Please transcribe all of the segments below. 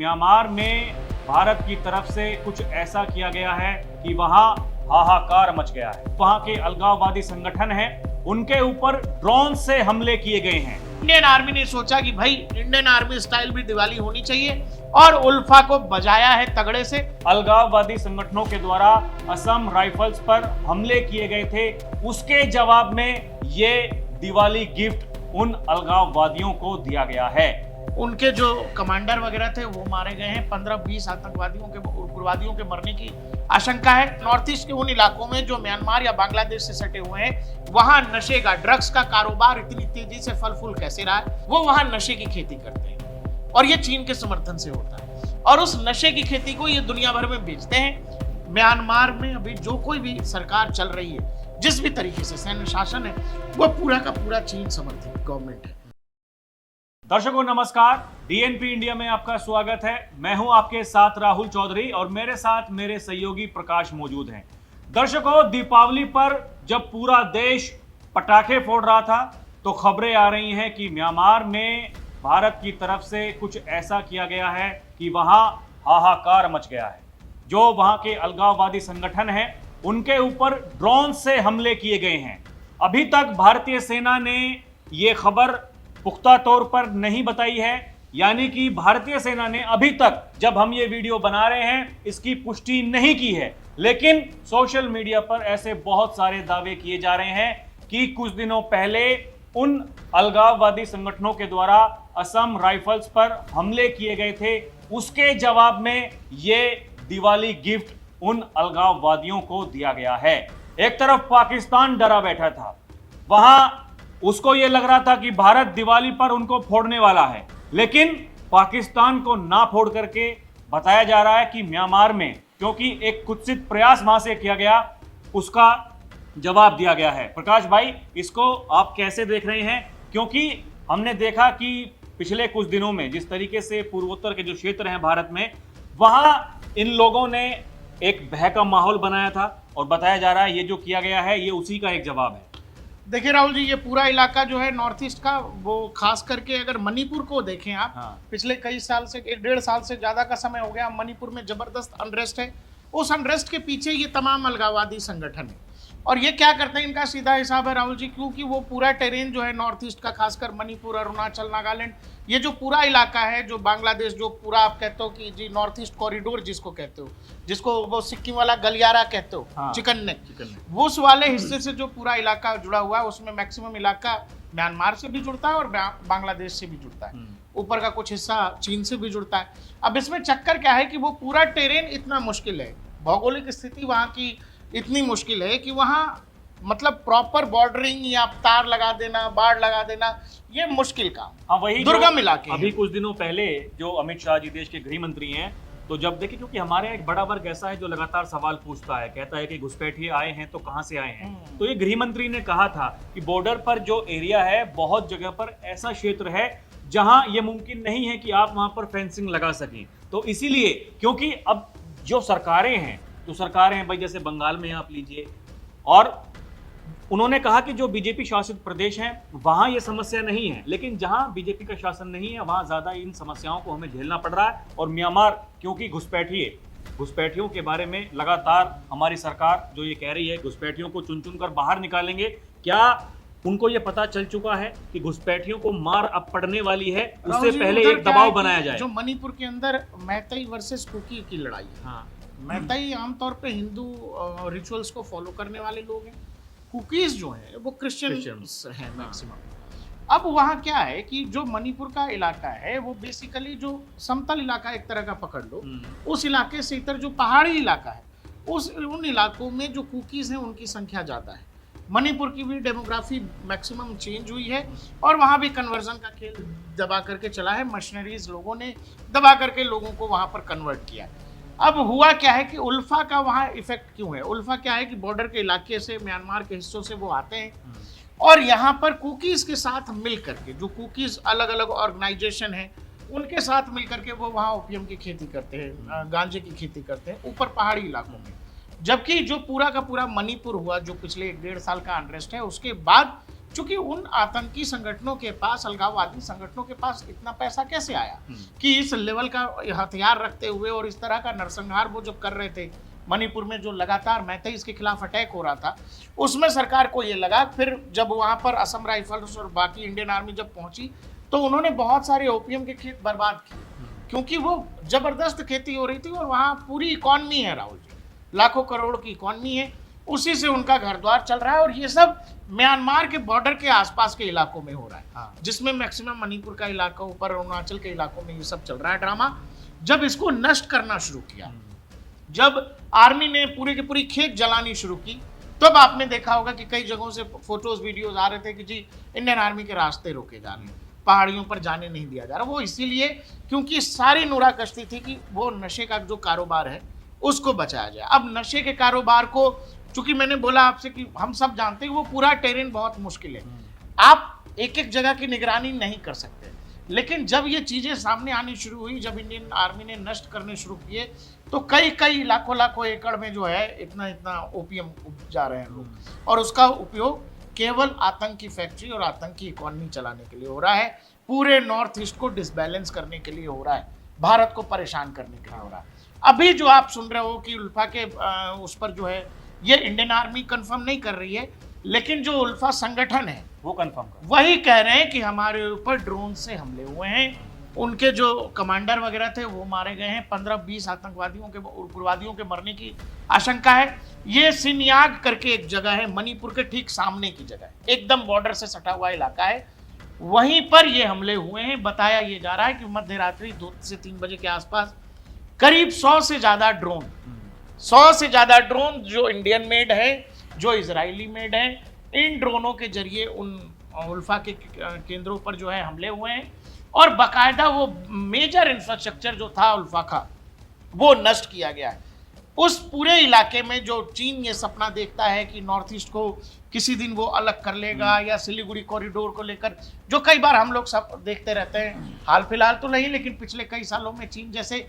Myanmar में भारत की तरफ से कुछ ऐसा किया गया है कि वहां हाहाकार मच गया है। वहां के अलगाववादी संगठन हैं, उनके ऊपर ड्रोन से हमले किए गए हैं। इंडियन आर्मी ने सोचा कि भाई इंडियन आर्मी स्टाइल भी दिवाली होनी चाहिए और उल्फा को बजाया है तगड़े से। अलगाववादी संगठनों के द्वारा असम राइफल्स पर हमले किए गए थे, उसके जवाब में ये दिवाली गिफ्ट उन अलगाववादियों को दिया गया है। उनके जो कमांडर वगैरह थे वो मारे गए हैं। 15-20 आतंकवादियों के उग्रवादियों के मरने की आशंका है। नॉर्थ ईस्ट के उन इलाकों में जो म्यांमार या बांग्लादेश से सटे हुए हैं, वहां नशे का, ड्रग्स का कारोबार इतनी तेजी से फल फूल कैसे रहा है? वो वहां नशे की खेती करते हैं और ये चीन के समर्थन से होता है और उस नशे की खेती को ये दुनिया भर में बेचते हैं। म्यांमार में अभी जो कोई भी सरकार चल रही है, जिस भी तरीके से सैन्य शासन है, वो पूरा का पूरा चीन समर्थित गवर्नमेंट है। दर्शकों नमस्कार, डीएनपी इंडिया में आपका स्वागत है। मैं हूं आपके साथ राहुल चौधरी और मेरे साथ मेरे सहयोगी प्रकाश मौजूद हैं। दर्शकों, दीपावली पर जब पूरा देश पटाखे फोड़ रहा था तो खबरें आ रही हैं कि म्यांमार में भारत की तरफ से कुछ ऐसा किया गया है कि वहां हाहाकार मच गया है। जो वहां के अलगाववादी संगठन हैं, उनके ऊपर ड्रोन से हमले किए गए हैं। अभी तक भारतीय सेना ने ये खबर पुख्ता तौर पर नहीं बताई है, यानी कि भारतीय सेना ने अभी तक, जब हम ये वीडियो बना रहे हैं, इसकी पुष्टि नहीं की है। लेकिन सोशल मीडिया पर ऐसे बहुत सारे दावे किए जा रहे हैं कि कुछ दिनों पहले उन अलगाववादी संगठनों के द्वारा असम राइफल्स पर हमले किए गए थे, उसके जवाब में ये दिवाली गिफ्ट उन अलगाववादियों को दिया गया है। एक तरफ पाकिस्तान डरा बैठा था, वहां उसको यह लग रहा था कि भारत दिवाली पर उनको फोड़ने वाला है, लेकिन पाकिस्तान को ना फोड़ करके बताया जा रहा है कि म्यांमार में, क्योंकि एक कुत्सित प्रयास वहां से किया गया, उसका जवाब दिया गया है। प्रकाश भाई, इसको आप कैसे देख रहे हैं? क्योंकि हमने देखा कि पिछले कुछ दिनों में जिस तरीके से पूर्वोत्तर के जो क्षेत्र हैं भारत में, वहां इन लोगों ने एक भय का माहौल बनाया था और बताया जा रहा है ये जो किया गया है ये उसी का एक जवाब है। देखिए राहुल जी, ये पूरा इलाका जो है नॉर्थ ईस्ट का, वो खास करके अगर मणिपुर को देखें आप, पिछले कई साल से, 1.5 साल से ज्यादा का समय हो गया, मणिपुर में जबरदस्त अनरेस्ट है। उस अनरेस्ट के पीछे ये तमाम अलगाववादी संगठन है और ये क्या करते हैं, इनका सीधा हिसाब है राहुल जी, क्योंकि वो पूरा टेरेन जो है नॉर्थ ईस्ट का, खासकर मणिपुर, अरुणाचल, नागालैंड, ये जो पूरा इलाका है, जो बांग्लादेश, जो पूरा आप कहते हो कि जी नॉर्थ ईस्ट कॉरिडोर जिसको कहते हो, जिसको वो सिक्किम वाला गलियारा कहते हो, चिकन नेक, वो उस वाले हिस्से से जो पूरा इलाका जुड़ा हुआ है, उसमें मैक्सिमम इलाका म्यांमार से भी जुड़ता है और बांग्लादेश से भी जुड़ता है। ऊपर का कुछ हिस्सा चीन से भी जुड़ता है। अब इसमें चक्कर क्या है कि वो पूरा टेरेन इतना मुश्किल है, भौगोलिक स्थिति वहाँ की इतनी मुश्किल है कि वहाँ मतलब प्रॉपर बॉर्डरिंग या तार लगा देना, बाड़ लगा देना, ये मुश्किल काम। हाँ, वही दुर्गम इलाके। अभी कुछ दिनों पहले जो अमित शाह जी देश के गृह मंत्री हैं, तो जब देखिए, क्योंकि हमारे यहाँ एक बड़ा वर्ग ऐसा है जो लगातार सवाल पूछता है, कहता है कि घुसपैठिए आए हैं तो कहाँ से आए हैं। तो ये गृह मंत्री ने कहा था कि बॉर्डर पर जो एरिया है, बहुत जगह पर ऐसा क्षेत्र है जहाँ ये मुमकिन नहीं है कि आप वहाँ पर फेंसिंग लगा सकें। तो इसीलिए, क्योंकि अब जो सरकारें हैं, भाई, जैसे बंगाल में आप लीजिए, और उन्होंने कहा कि जो बीजेपी शासित प्रदेश हैं वहां ये समस्या नहीं है, लेकिन जहां बीजेपी का शासन नहीं है वहां ज्यादा इन समस्याओं को हमें झेलना पड़ रहा है। और म्यांमार, क्योंकि घुसपैठियों के बारे में लगातार हमारी सरकार जो ये कह रही है, घुसपैठियों को चुन चुन कर बाहर निकालेंगे, क्या उनको ये पता चल चुका है कि घुसपैठियों को मार अब पड़ने वाली है? उससे पहले एक दबाव बनाया जाए। जो मणिपुर के अंदर मैतेई वर्सेस कुकी की लड़ाई है, मैतेई आमतौर पे हिंदू रिचुअल्स को फॉलो करने वाले लोग हैं, कुकीज जो है वो क्रिश्चियंस हैं मैक्सिमम। अब वहाँ क्या है कि जो मणिपुर का इलाका है वो बेसिकली जो समतल इलाका एक तरह का पकड़ लो, उस इलाके से इतर जो पहाड़ी इलाका है, उन इलाकों में जो कुकीज हैं उनकी संख्या ज़्यादा है। मणिपुर की भी डेमोग्राफी मैक्सिमम चेंज हुई है और वहाँ भी कन्वर्जन का खेल दबा करके चला है। मशीनरीज लोगों ने दबा करके लोगों को वहाँ पर कन्वर्ट किया है। अब हुआ क्या है कि उल्फा का वहाँ इफेक्ट क्यों है? उल्फा क्या है कि बॉर्डर के इलाके से, म्यांमार के हिस्सों से वो आते हैं और यहाँ पर कुकीज़ के साथ मिल करके, जो कुकीज़ अलग अलग ऑर्गेनाइजेशन है, उनके साथ मिल करके वो वहाँ ओपियम की खेती करते हैं, गांजे की खेती करते हैं ऊपर पहाड़ी इलाकों में। जबकि जो पूरा का पूरा मणिपुर हुआ, जो पिछले 1.5 साल का अनरेस्ट है, उसके बाद चूंकि उन आतंकी संगठनों के पास, अलगाववादी संगठनों के पास इतना पैसा कैसे आया कि इस लेवल का हथियार रखते हुए और इस तरह का नरसंहार वो जब कर रहे थे मणिपुर में, जो लगातार मैतेईस के खिलाफ अटैक हो रहा था, उसमें सरकार को ये लगा। फिर जब वहां पर असम राइफल्स और बाकी इंडियन आर्मी जब पहुंची तो उन्होंने बहुत सारे ओपीएम के खेत बर्बाद किए, क्योंकि वो जबरदस्त खेती हो रही थी और वहाँ पूरी इकॉनमी है राहुल जी, लाखों करोड़ की इकॉनमी है, उसी से उनका घर द्वार चल रहा है। और ये सब म्यांमार के बॉर्डर के आसपास के इलाकों में हो रहा है। हाँ। जिसमें मैक्सिमम मणिपुर का इलाका, ऊपर अरुणाचल के इलाकों में ये सब चल रहा है ड्रामा। जब इसको नष्ट करना शुरू किया, जब आर्मी ने पूरी की पूरी खेत जलानी शुरू की, तब आपने देखा होगा कि कई जगहों से फोटोज वीडियोज आ रहे थे कि जी इंडियन आर्मी के रास्ते रोके जा रहे हैं, पहाड़ियों पर जाने नहीं दिया जा रहा। वो इसीलिए क्योंकि सारी नूरा कश्ती थी कि वो नशे का जो कारोबार है उसको बचाया जाए। अब नशे के कारोबार को, चूंकि मैंने बोला आपसे कि हम सब जानते हैं वो पूरा टेरेन बहुत मुश्किल है, आप एक एक जगह की निगरानी नहीं कर सकते। लेकिन जब ये चीजें सामने आनी शुरू हुई, जब इंडियन आर्मी ने नष्ट करने शुरू किए, तो कई लाखों एकड़ में जो है इतना ओपीएम उपजा रहे हैं लोग, और उसका उपयोग केवल आतंक की फैक्ट्री और आतंक की इकोनॉमी चलाने के लिए हो रहा है, पूरे नॉर्थ ईस्ट को डिसबैलेंस करने के लिए हो रहा है, भारत को परेशान करने के लिए हो रहा है। अभी जो आप सुन रहे हो कि उल्फा के उस पर जो है, ये इंडियन आर्मी कंफर्म नहीं कर रही है, लेकिन जो उल्फा संगठन है वो कंफर्म कर, वही कह रहे हैं कि हमारे ऊपर ड्रोन से हमले हुए हैं, उनके जो कमांडर वगैरह थे वो मारे गए हैं, 15-20 आतंकवादियों के, उग्रवादियों के मरने की आशंका है। ये सिनयाग करके एक जगह है, मणिपुर के ठीक सामने की जगह है, एकदम बॉर्डर से सटा हुआ इलाका है, वहीं पर ये हमले हुए हैं। बताया ये जा रहा है कि मध्य रात्रि 2 से 3 बजे के आसपास करीब 100 से ज्यादा ड्रोन जो इंडियन मेड है, जो इजरायली मेड है, इन ड्रोनों के जरिए उन उल्फा के केंद्रों पर जो है हमले हुए हैं, और बाकायदा वो मेजर इंफ्रास्ट्रक्चर जो था उल्फा का वो नष्ट किया गया है। उस पूरे इलाके में जो चीन ये सपना देखता है कि नॉर्थ ईस्ट को किसी दिन वो अलग कर लेगा, या सिलीगुड़ी कॉरिडोर को लेकर, जो कई बार हम लोग सब देखते रहते हैं, हाल फिलहाल तो नहीं लेकिन पिछले कई सालों में चीन जैसे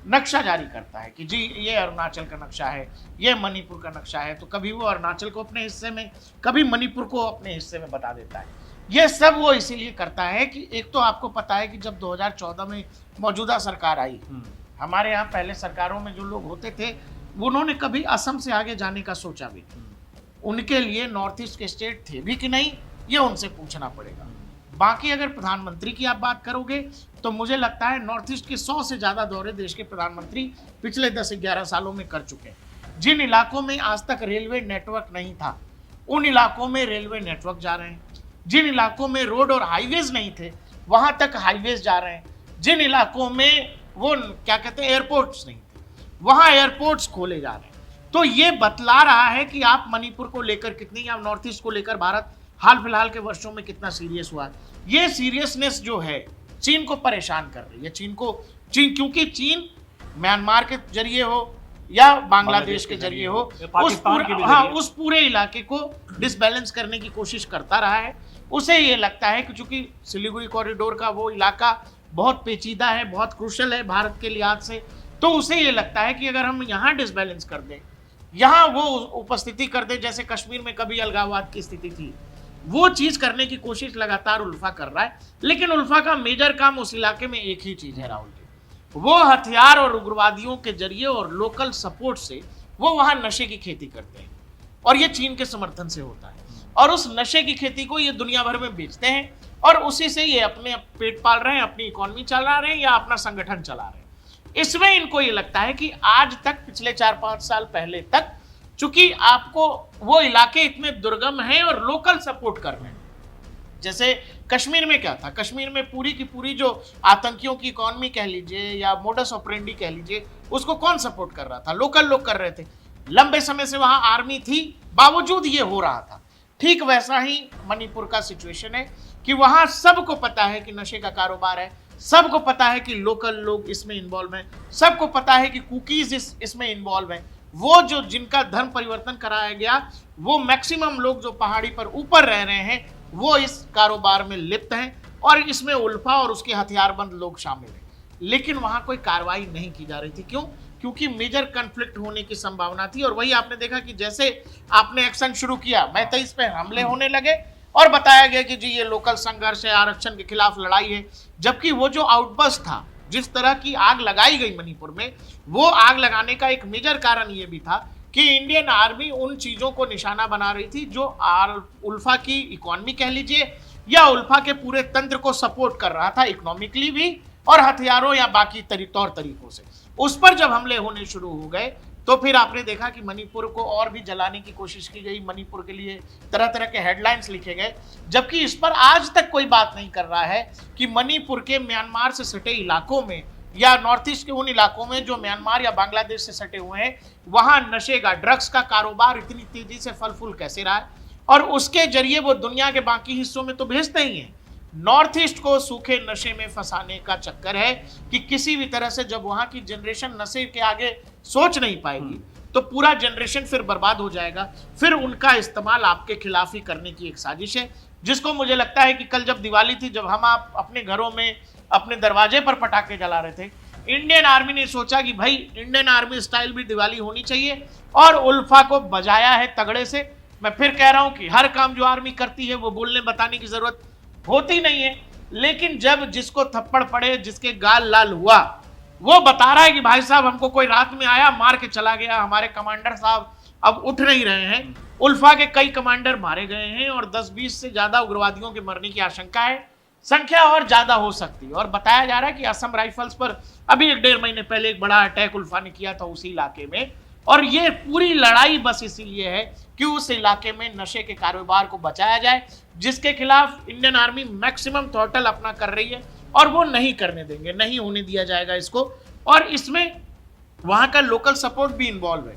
नक्शा जारी करता है कि जी ये अरुणाचल का नक्शा है, ये मणिपुर का नक्शा है, तो कभी वो अरुणाचल को अपने हिस्से में, कभी मणिपुर को अपने हिस्से में बता देता है। ये सब वो इसीलिए करता है कि एक तो आपको पता है कि जब 2014 में मौजूदा सरकार आई, हमारे यहाँ पहले सरकारों में जो लोग होते थे उन्होंने कभी असम से आगे जाने का सोचा भी, उनके लिए नॉर्थ ईस्ट के स्टेट थे भी कि नहीं, ये उनसे पूछना पड़ेगा। बाकी अगर प्रधानमंत्री की आप बात करोगे तो मुझे लगता है नॉर्थ ईस्ट के 100 से ज़्यादा दौरे देश के प्रधानमंत्री पिछले 10-11 सालों में कर चुके हैं। जिन इलाकों में आज तक रेलवे नेटवर्क नहीं था, उन इलाकों में रेलवे नेटवर्क जा रहे हैं, जिन इलाकों में रोड और हाईवेज नहीं थे वहां तक हाईवेज जा रहे हैं, जिन इलाकों में वो क्या कहते हैं एयरपोर्ट्स नहीं थे वहां एयरपोर्ट्स खोले जा रहे हैं। तो ये बतला रहा है कि आप मणिपुर को लेकर कितनी, या नॉर्थ ईस्ट को लेकर भारत हाल फिलहाल के वर्षों में कितना सीरियस हुआ है। ये सीरियसनेस जो है चीन को परेशान कर रही है। चीन क्योंकि चीन म्यांमार के जरिए हो या बांग्लादेश के जरिए हो, उस पूरे इलाके को डिसबैलेंस करने की कोशिश करता रहा है। उसे ये लगता है कि चूंकि सिलीगुड़ी कॉरिडोर का वो इलाका बहुत पेचीदा है, बहुत क्रूशल है भारत के लिहाज से, तो उसे ये लगता है कि अगर हम यहाँ डिसबैलेंस कर दें, यहाँ वो उपस्थिति कर दें जैसे कश्मीर में कभी अलगाववाद की स्थिति थी, वो चीज करने की कोशिश लगातार उल्फा कर रहा है। लेकिन उल्फा का मेजर काम उस इलाके में एक ही चीज है राहुल जी, वो हथियार और उग्रवादियों के जरिए और लोकल सपोर्ट से वो वहां नशे की खेती करते हैं, और ये चीन के समर्थन से होता है, और उस नशे की खेती को ये दुनिया भर में बेचते हैं, और उसी से ये अपने पेट पाल रहे हैं, अपनी इकोनॉमी चला रहे हैं या अपना संगठन चला रहे हैं। इसमें इनको ये लगता है कि आज तक, पिछले 4-5 साल पहले तक, चूंकि आपको वो इलाके इतने दुर्गम हैं और लोकल सपोर्ट कर रहे हैं, जैसे कश्मीर में क्या था, कश्मीर में पूरी की पूरी जो आतंकियों की इकोनॉमी कह लीजिए या मोडस ऑपरेंडी कह लीजिए, उसको कौन सपोर्ट कर रहा था, लोकल लोग कर रहे थे। लंबे समय से वहां आर्मी थी, बावजूद ये हो रहा था। ठीक वैसा ही मणिपुर का सिचुएशन है कि वहां सबको पता है कि नशे का कारोबार है, सबको पता है कि लोकल लोग इसमें इन्वॉल्व हैं, सबको पता है कि कुकीज इसमें इन्वॉल्व हैं। वो जो जिनका धर्म परिवर्तन कराया गया, वो मैक्सिमम लोग जो पहाड़ी पर ऊपर रह रहे हैं, वो इस कारोबार में लिप्त हैं, और इसमें उल्फा और उसके हथियारबंद लोग शामिल हैं। लेकिन वहां कोई कार्रवाई नहीं की जा रही थी। क्यों? क्योंकि मेजर कॉन्फ्लिक्ट होने की संभावना थी। और वही आपने देखा कि जैसे आपने एक्शन शुरू किया, मैतेईस पे हमले होने लगे, और बताया गया कि जी ये लोकल संघर्ष है, आरक्षण के खिलाफ लड़ाई है। जबकि वो जो आउटबर्स्ट था, जिस तरह की आग लगाई गई मणिपुर में, वो आग लगाने का एक मेजर कारण ये भी था कि इंडियन आर्मी उन चीजों को निशाना बना रही थी जो उल्फा की इकोनॉमी कह लीजिए या उल्फा के पूरे तंत्र को सपोर्ट कर रहा था, इकोनॉमिकली भी और हथियारों या बाकी तौर तरीकों से। उस पर जब हमले होने शुरू हो गए तो फिर आपने देखा कि मणिपुर को और भी जलाने की कोशिश की गई, मणिपुर के लिए तरह तरह के हेडलाइंस लिखे गए, जबकि इस पर आज तक कोई बात नहीं कर रहा है कि मणिपुर के म्यांमार से सटे इलाकों में या नॉर्थ ईस्ट के उन इलाकों में जो म्यांमार या बांग्लादेश से सटे हुए हैं, वहां नशे का, ड्रग्स का कारोबार इतनी तेजी से फल फूल कैसे रहा है, और उसके जरिए वो दुनिया के बाकी हिस्सों में तो भेजते ही हैं। नॉर्थ ईस्ट को सूखे नशे में फंसाने का चक्कर है कि किसी भी तरह से जब वहां की जनरेशन नशे के आगे सोच नहीं पाएगी तो पूरा जनरेशन फिर बर्बाद हो जाएगा। फिर उनका इस्तेमाल आपके खिलाफ ही करने की एक साजिश है, जिसको मुझे लगता है कि कल जब दिवाली थी, जब हम आप अपने घरों में अपने दरवाजे पर पटाखे जला रहे थे, इंडियन आर्मी ने सोचा कि भाई इंडियन आर्मी स्टाइल भी दिवाली होनी चाहिए और उल्फा को बजाया है तगड़े से। मैं फिर कह रहा हूं कि हर काम जो आर्मी करती है वो बोलने बताने की जरूरत होती नहीं है, लेकिन जब जिसको थप्पड़ पड़े, जिसके गाल लाल हुआ, वो बता रहा है कि भाई साहब हमको कोई रात में आया, मार के चला गया, हमारे कमांडर साहब अब उठ नहीं रहे हैं। उल्फा के कई कमांडर मारे गए हैं और 10-20 से ज्यादा उग्रवादियों के मरने की आशंका है, संख्या और ज्यादा हो सकती है। और बताया जा रहा है कि असम राइफल्स पर अभी 1-1.5 महीने पहले एक बड़ा अटैक उल्फा ने किया था उसी इलाके में, और ये पूरी लड़ाई बस इसीलिए है कि उस इलाके में नशे के कारोबार को बचाया जाए, जिसके खिलाफ इंडियन आर्मी मैक्सिमम थ्रॉटल अपना कर रही है और वो नहीं करने देंगे, नहीं होने दिया जाएगा इसको। और इसमें वहां का लोकल सपोर्ट भी इन्वॉल्व है,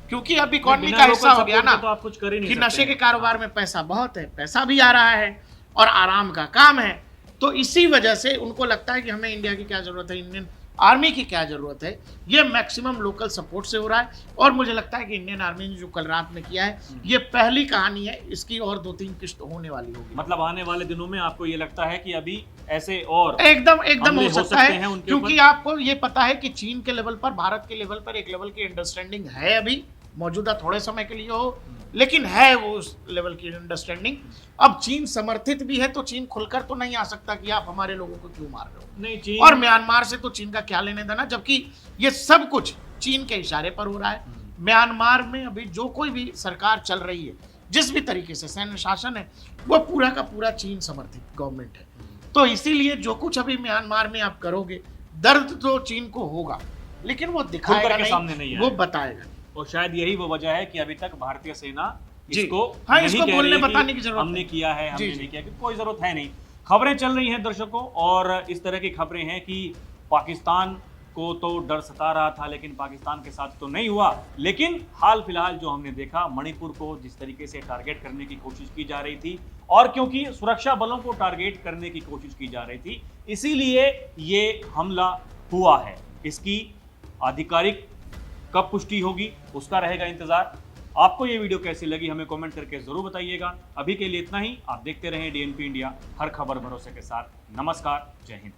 क्योंकि अब इकोनॉमी का हिस्सा हो गया ना, तो आप कुछ कर ही नहीं कि सकते नशे के कारोबार में पैसा बहुत है, पैसा भी आ रहा है और आराम का काम है। तो इसी वजह से उनको लगता है कि हमें इंडिया की क्या जरूरत है, इंडियन आर्मी की क्या जरूरत है, ये मैक्सिमम लोकल सपोर्ट से हो रहा है। और मुझे लगता है कि इंडियन आर्मी ने जो कल रात में किया है, ये पहली कहानी है, इसकी और 2-3 किस्त होने वाली होगी। मतलब आने वाले दिनों में आपको ये लगता है कि अभी ऐसे और एकदम हो सकता है, क्योंकि ऊपर? आपको ये पता है कि चीन के लेवल पर, भारत के लेवल पर एक लेवल की अंडरस्टैंडिंग है, अभी मौजूदा थोड़े समय के लिए हो, लेकिन है वो उस लेवल की अंडरस्टैंडिंग। अब चीन समर्थित भी है, तो चीन खुलकर तो नहीं आ सकता कि आप हमारे लोगों को क्यों मार रहे हो। नहीं, चीन और म्यांमार से तो चीन का क्या लेने देना, जबकि ये सब कुछ चीन के इशारे पर हो रहा है। म्यांमार में अभी जो कोई भी सरकार चल रही है, जिस भी तरीके से सैन्य शासन है, वो पूरा का पूरा चीन समर्थित गवर्नमेंट है। तो इसीलिए जो कुछ अभी म्यांमार में आप करोगे, दर्द तो चीन को होगा, लेकिन वो दिखाएगा नहीं, वो बताएगा। और शायद यही वो वजह है कि अभी तक भारतीय सेना इसको इसको बोलने बताने की जरूरत हमने किया है, हमने नहीं किया, कि कोई जरूरत है नहीं। खबरें चल रही हैं दर्शकों, और इस तरह की खबरें हैं कि पाकिस्तान को तो डर सता रहा था, लेकिन पाकिस्तान के साथ तो नहीं हुआ। लेकिन हाल फिलहाल जो हमने देखा, मणिपुर को जिस तरीके से टारगेट करने की कोशिश की जा रही थी, और क्योंकि सुरक्षा बलों को टारगेट करने की कोशिश की जा रही थी, इसीलिए ये हमला हुआ है। इसकी आधिकारिक कब पुष्टि होगी उसका रहेगा इंतजार। आपको ये वीडियो कैसी लगी हमें कमेंट करके जरूर बताइएगा। अभी के लिए इतना ही। आप देखते रहें DNP इंडिया, हर खबर भरोसे के साथ। नमस्कार, जय हिंद।